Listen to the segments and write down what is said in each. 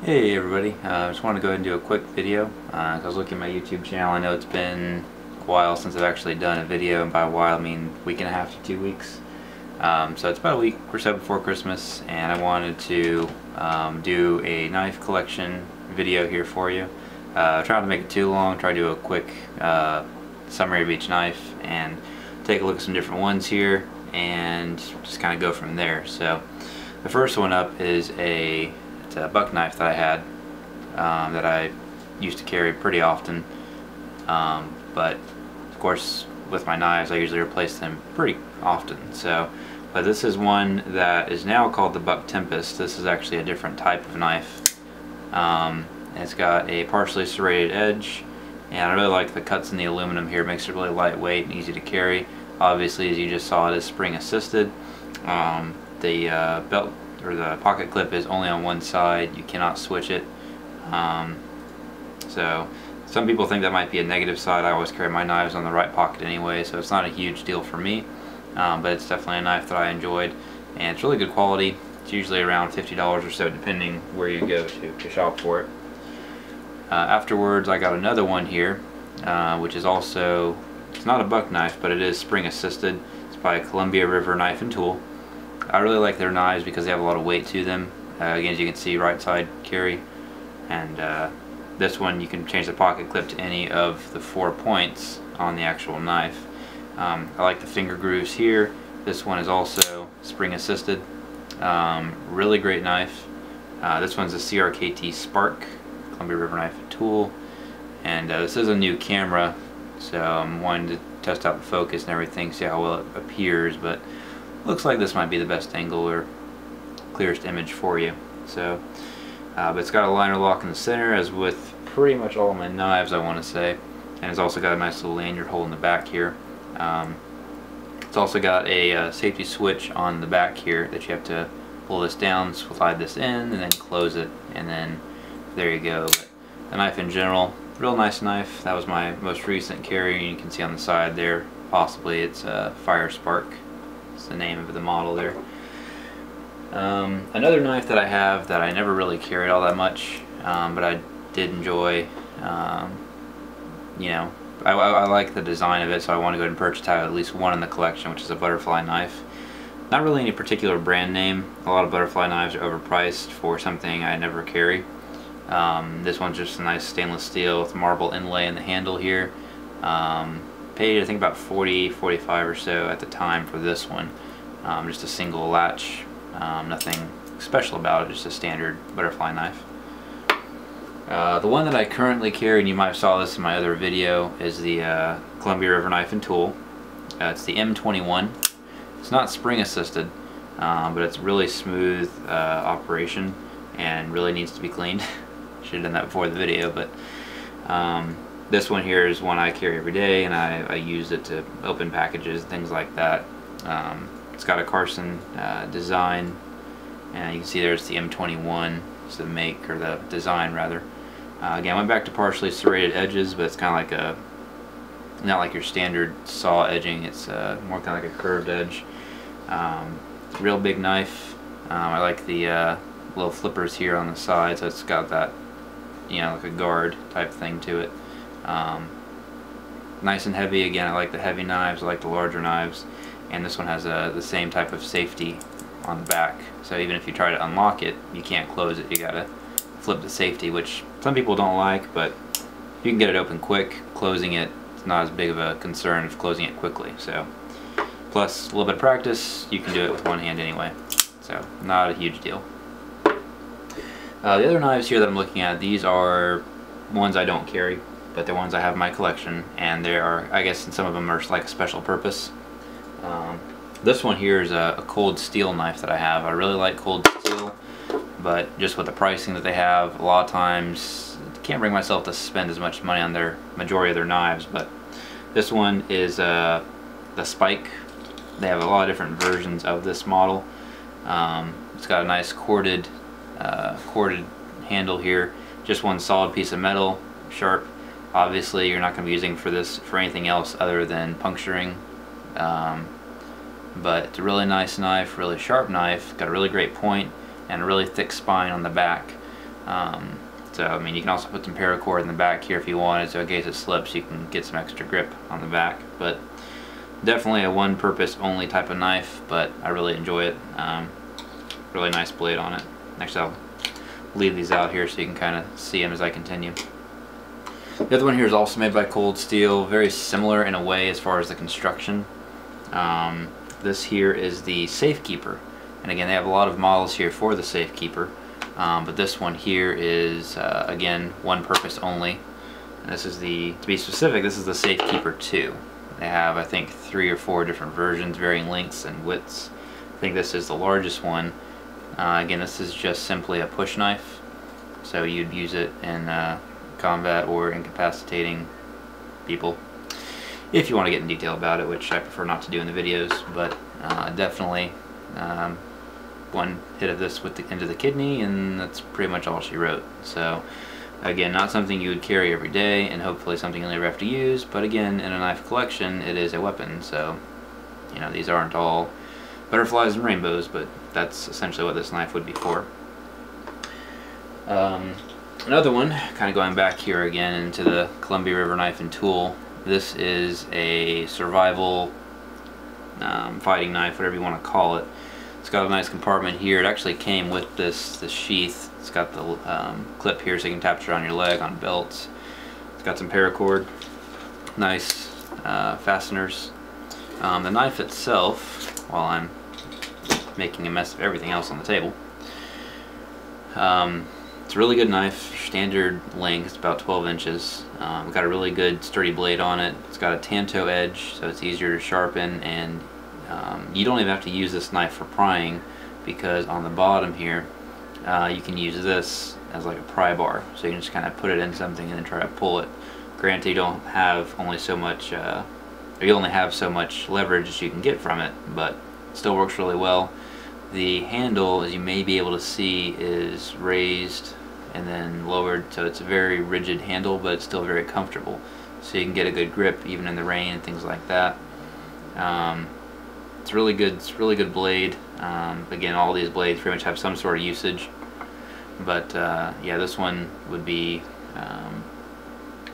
Hey everybody, I just wanted to go ahead and do a quick video. I was looking at my YouTube channel. I know it's been a while since I've actually done a video, and by a while I mean week and a half to 2 weeks. So it's about a week or so before Christmas, and I wanted to do a knife collection video here for you. Try not to make it too long, try to do a quick summary of each knife and take a look at some different ones here and just kind of go from there. So the first one up is a buck knife that I had that I used to carry pretty often, but of course with my knives I usually replace them pretty often. But this is one that is now called the Buck Tempest. This is actually a different type of knife. It's got a partially serrated edge, and I really like the cuts in the aluminum here. It makes it really lightweight and easy to carry. Obviously, as you just saw, it is spring assisted. The belt or the pocket clip is only on one side. You cannot switch it. So some people think that might be a negative side. I always carry my knives on the right pocket anyway, so it's not a huge deal for me. But it's definitely a knife that I enjoyed, and it's really good quality. It's usually around $50 or so depending where you go to shop for it. Afterwards I got another one here, which is also, it's not a buck knife, but it is spring assisted. It's by Columbia River Knife and Tool. I really like their knives because they have a lot of weight to them. Again, as you can see, right side carry, and this one you can change the pocket clip to any of the 4 points on the actual knife. I like the finger grooves here. This one is also spring assisted. Really great knife. This one's a CRKT Spark, Columbia River Knife and Tool, and this is a new camera, so I'm wanting to test out the focus and everything, see how well it appears, but looks like this might be the best angle or clearest image for you. So, but it's got a liner lock in the center, as with pretty much all of my knives, I want to say, and it's also got a nice little lanyard hole in the back here. It's also got a safety switch on the back here that you have to pull this down, slide this in, and then close it, and then there you go. But the knife in general, real nice knife. That was my most recent carry, and you can see on the side there, possibly it's a Fire Spark. It's the name of the model there. Another knife that I have that I never really carried all that much, but I did enjoy, you know, I like the design of it, so I want to go ahead and purchase at least one in the collection, which is a butterfly knife. Not really any particular brand name. A lot of butterfly knives are overpriced for something I never carry. This one's just a nice stainless steel with marble inlay in the handle here. Paid I think about $40-45 or so at the time for this one. Just a single latch, nothing special about it, just a standard butterfly knife. The one that I currently carry, and you might have saw this in my other video, is the Columbia River Knife and Tool. It's the M21. It's not spring assisted, but it's really smooth operation and really needs to be cleaned. Should have done that before the video, but this one here is one I carry every day, and I use it to open packages and things like that. It's got a Carson design, and you can see there's the M21. It's the make, or the design rather. Again, I went back to partially serrated edges, but it's kind of like not like your standard saw edging. It's more kind of like a curved edge. Real big knife. I like the little flippers here on the side, so it's got that, you know, like a guard type thing to it. Nice and heavy. Again, I like the heavy knives, I like the larger knives, and this one has the same type of safety on the back, so even if you try to unlock it, you can't close it. You gotta flip the safety, which some people don't like, but you can get it open quick. Closing it is not as big of a concern as closing it quickly. So, plus a little bit of practice, you can do it with one hand anyway, so not a huge deal. The other knives here that I'm looking at, these are ones I don't carry, but they're ones I have in my collection, and they are, I guess some of them are like a special purpose. This one here is a cold steel knife that I have. I really like cold steel, but just with the pricing that they have, a lot of times I can't bring myself to spend as much money on their majority of their knives. But this one is the Spike. They have a lot of different versions of this model. It's got a nice corded handle here. Just one solid piece of metal, sharp. Obviously, you're not going to be using this for anything else other than puncturing. But it's a really nice knife, really sharp knife, got a really great point and a really thick spine on the back. So I mean, you can also put some paracord in the back here if you wanted, so in case it slips you can get some extra grip on the back. But definitely a one purpose only type of knife, but I really enjoy it. Really nice blade on it. Actually, I'll leave these out here so you can kind of see them as I continue. The other one here is also made by Cold Steel, very similar in a way as far as the construction. This here is the Safekeeper, and again they have a lot of models here for the Safekeeper, but this one here is again one purpose only. And this is the, to be specific, this is the Safekeeper 2. They have, I think, 3 or 4 different versions, varying lengths and widths. I think this is the largest one. Again, this is just simply a push knife, so you'd use it in combat or incapacitating people, if you want to get in detail about it, which I prefer not to do in the videos. But definitely one hit of this into the kidney, and that's pretty much all she wrote. So again, not something you would carry every day, and hopefully something you'll never have to use, but again, in a knife collection it is a weapon. So you know, these aren't all butterflies and rainbows, but that's essentially what this knife would be for. Another one, kind of going back here again into the Columbia River Knife and Tool. This is a survival fighting knife, whatever you want to call it. It's got a nice compartment here. It actually came with this sheath. It's got the clip here so you can attach it on your leg on belts. It's got some paracord, nice fasteners. The knife itself, while I'm making a mess of everything else on the table, it's a really good knife, standard length, it's about 12 inches. Got a really good sturdy blade on it. It's got a tanto edge, so it's easier to sharpen, and you don't even have to use this knife for prying, because on the bottom here you can use this as like a pry bar, so you can just kind of put it in something and then try to pull it. Granted, you don't have only so much, or you only have so much leverage as you can get from it, but it still works really well. The handle, as you may be able to see, is raised and then lowered, so it's a very rigid handle, but it's still very comfortable, so you can get a good grip even in the rain and things like that. It's really good. It's a really good blade. Again, all these blades pretty much have some sort of usage, but yeah, this one would be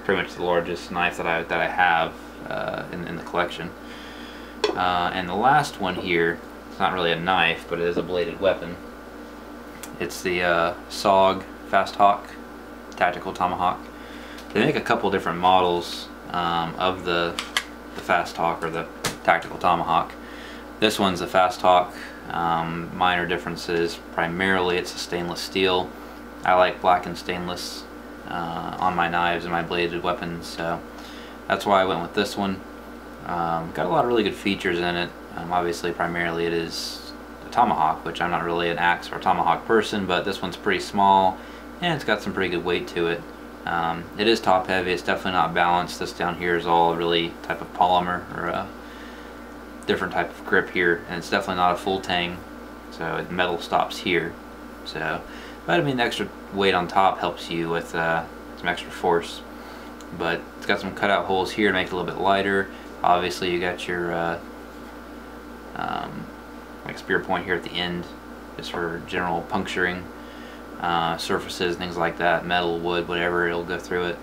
pretty much the largest knife that I have in the collection. And the last one here, it's not really a knife, but it is a bladed weapon. It's the SOG Fast Hawk Tactical Tomahawk. They make a couple different models of the Fast Hawk, or the Tactical Tomahawk. This one's the Fast Hawk. Minor differences. Primarily it's a stainless steel. I like blackened stainless on my knives and my bladed weapons, so that's why I went with this one. Got a lot of really good features in it. Obviously, primarily it is a tomahawk, which I'm not really an axe or a tomahawk person, but this one's pretty small and it's got some pretty good weight to it. It is top heavy. It's definitely not balanced. This down here is all really type of polymer, or a different type of grip here, and it's definitely not a full tang, so the metal stops here. So, but I mean, the extra weight on top helps you with some extra force. But it's got some cutout holes here to make it a little bit lighter. Obviously, you got your like spear point here at the end, just for general puncturing surfaces, things like that, metal, wood, whatever, it'll go through it.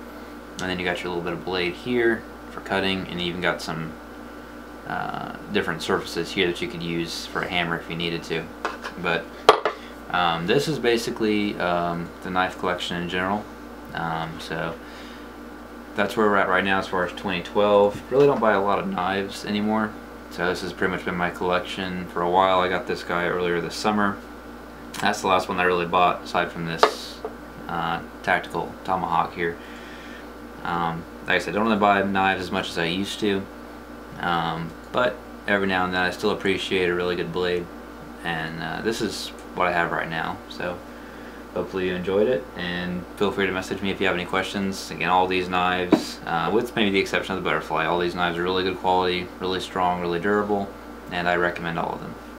And then you got your little bit of blade here for cutting, and you even got some different surfaces here that you could use for a hammer if you needed to. But this is basically the knife collection in general. So that's where we're at right now as far as 2012. Really don't buy a lot of knives anymore, so this has pretty much been my collection for a while. I got this guy earlier this summer. That's the last one I really bought, aside from this Tactical Tomahawk here. Like I said, I don't really buy knives as much as I used to, but every now and then I still appreciate a really good blade, and this is what I have right now. So hopefully you enjoyed it, and feel free to message me if you have any questions. Again, all these knives, with maybe the exception of the butterfly, all these knives are really good quality, really strong, really durable, and I recommend all of them.